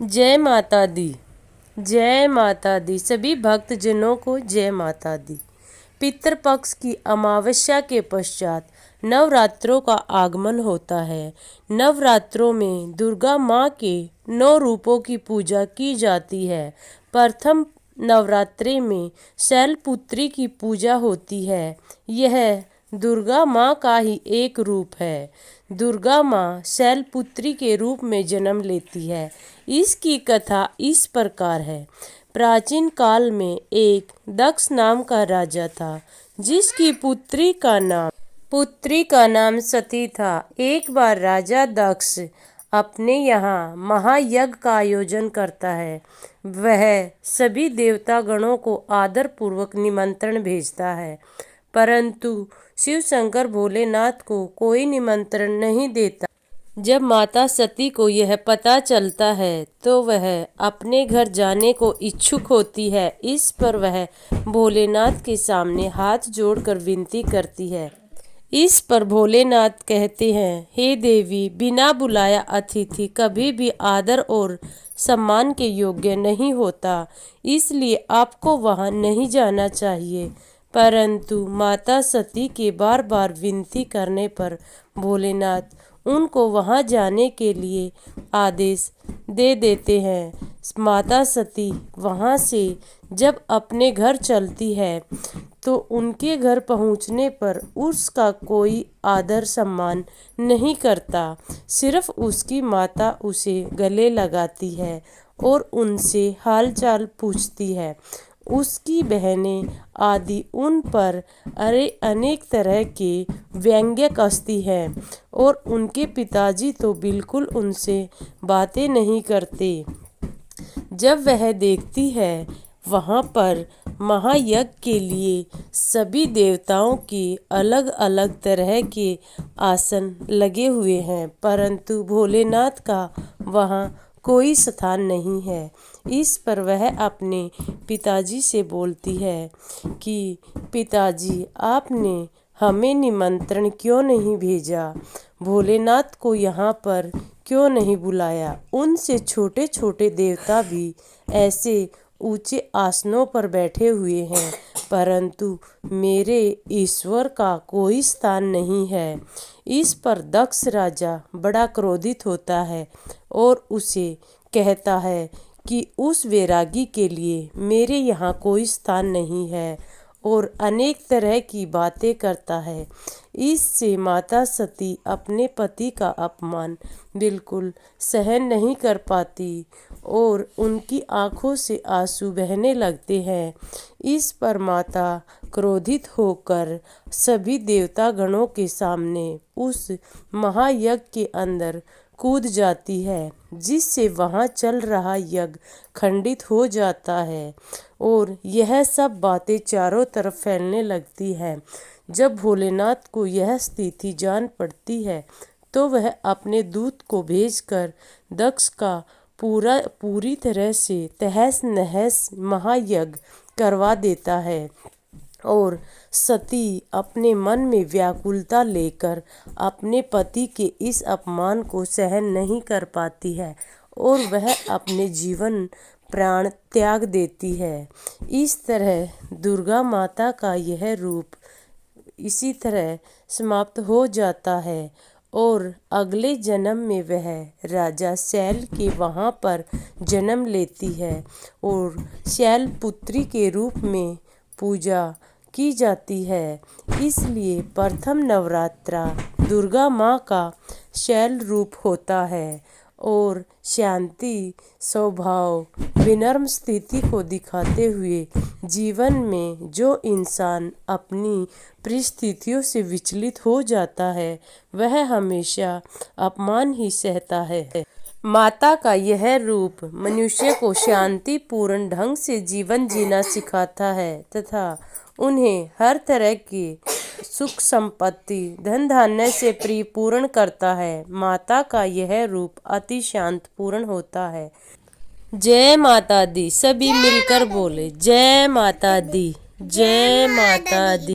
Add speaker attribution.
Speaker 1: जय माता दी। जय माता दी। सभी भक्तजनों को जय माता दी। पितृपक्ष की अमावस्या के पश्चात नवरात्रों का आगमन होता है। नवरात्रों में दुर्गा माँ के 9 रूपों की पूजा की जाती है। प्रथम नवरात्रि में शैलपुत्री की पूजा होती है। यह दुर्गा माँ का ही एक रूप है। दुर्गा माँ शैलपुत्री के रूप में जन्म लेती है। इसकी कथा इस प्रकार है। प्राचीन काल में एक दक्ष नाम का राजा था, जिसकी पुत्री का नाम सती था। एक बार राजा दक्ष अपने यहाँ महायज्ञ का आयोजन करता है। वह सभी देवता गणों को आदर पूर्वक निमंत्रण भेजता है, परंतु शिव शंकर भोलेनाथ को कोई निमंत्रण नहीं देता। जब माता सती को यह पता चलता है तो वह अपने घर जाने को इच्छुक होती है। इस पर वह भोलेनाथ के सामने हाथ जोड़कर विनती करती है। इस पर भोलेनाथ कहते हैं, हे देवी, बिना बुलाया अतिथि कभी भी आदर और सम्मान के योग्य नहीं होता, इसलिए आपको वहां नहीं जाना चाहिए। परंतु माता सती के बार बार विनती करने पर भोलेनाथ उनको वहां जाने के लिए आदेश दे देते हैं। माता सती वहां से जब अपने घर चलती है तो उनके घर पहुंचने पर उसका कोई आदर सम्मान नहीं करता। सिर्फ उसकी माता उसे गले लगाती है और उनसे हालचाल पूछती है। उसकी बहनें आदि उन पर अनेक तरह के व्यंग्य कसती हैं और उनके पिताजी तो बिल्कुल उनसे बातें नहीं करते। जब वह देखती है वहाँ पर महायज्ञ के लिए सभी देवताओं के अलग अलग तरह के आसन लगे हुए हैं, परंतु भोलेनाथ का वहाँ कोई स्थान नहीं है। इस पर वह अपने पिताजी से बोलती है कि पिताजी, आपने हमें निमंत्रण क्यों नहीं भेजा? भोलेनाथ को यहाँ पर क्यों नहीं बुलाया? उनसे छोटे छोटे देवता भी ऐसे ऊंचे आसनों पर बैठे हुए हैं, परंतु मेरे ईश्वर का कोई स्थान नहीं है। इस पर दक्ष राजा बड़ा क्रोधित होता है और उसे कहता है कि उस वैरागी के लिए मेरे यहाँ कोई स्थान नहीं है और अनेक तरह की बातें करता है। इससे माता सती अपने पति का अपमान बिल्कुल सहन नहीं कर पाती और उनकी आंखों से आंसू बहने लगते हैं। इस पर माता क्रोधित होकर सभी देवता गणों के सामने उस महायज्ञ के अंदर कूद जाती है, जिससे वहाँ चल रहा यज्ञ खंडित हो जाता है और यह सब बातें चारों तरफ फैलने लगती हैं। जब भोलेनाथ को यह स्थिति जान पड़ती है तो वह अपने दूत को भेजकर दक्ष का पूरी तरह से तहस नहस महायज्ञ करवा देता है और सती अपने मन में व्याकुलता लेकर अपने पति के इस अपमान को सहन नहीं कर पाती है और वह अपने जीवन प्राण त्याग देती है। इस तरह दुर्गा माता का यह रूप इसी तरह समाप्त हो जाता है और अगले जन्म में वह राजा शैल के वहाँ पर जन्म लेती है और शैलपुत्री के रूप में पूजा की जाती है। इसलिए प्रथम नवरात्रा दुर्गा माँ का शैल रूप होता है और शांति, स्वभाव, विनम्र स्थिति को दिखाते हुए जीवन में जो इंसान अपनी परिस्थितियों से विचलित हो जाता है वह हमेशा अपमान ही सहता है। माता का यह रूप मनुष्य को शांतिपूर्ण ढंग से जीवन जीना सिखाता है तथा उन्हें हर तरह की सुख संपत्ति, धन धान्य से परिपूर्ण करता है। माता का यह रूप अति शांतपूर्ण होता है। जय माता दी। सभी मिलकर बोले, जय माता दी, जय माता दी।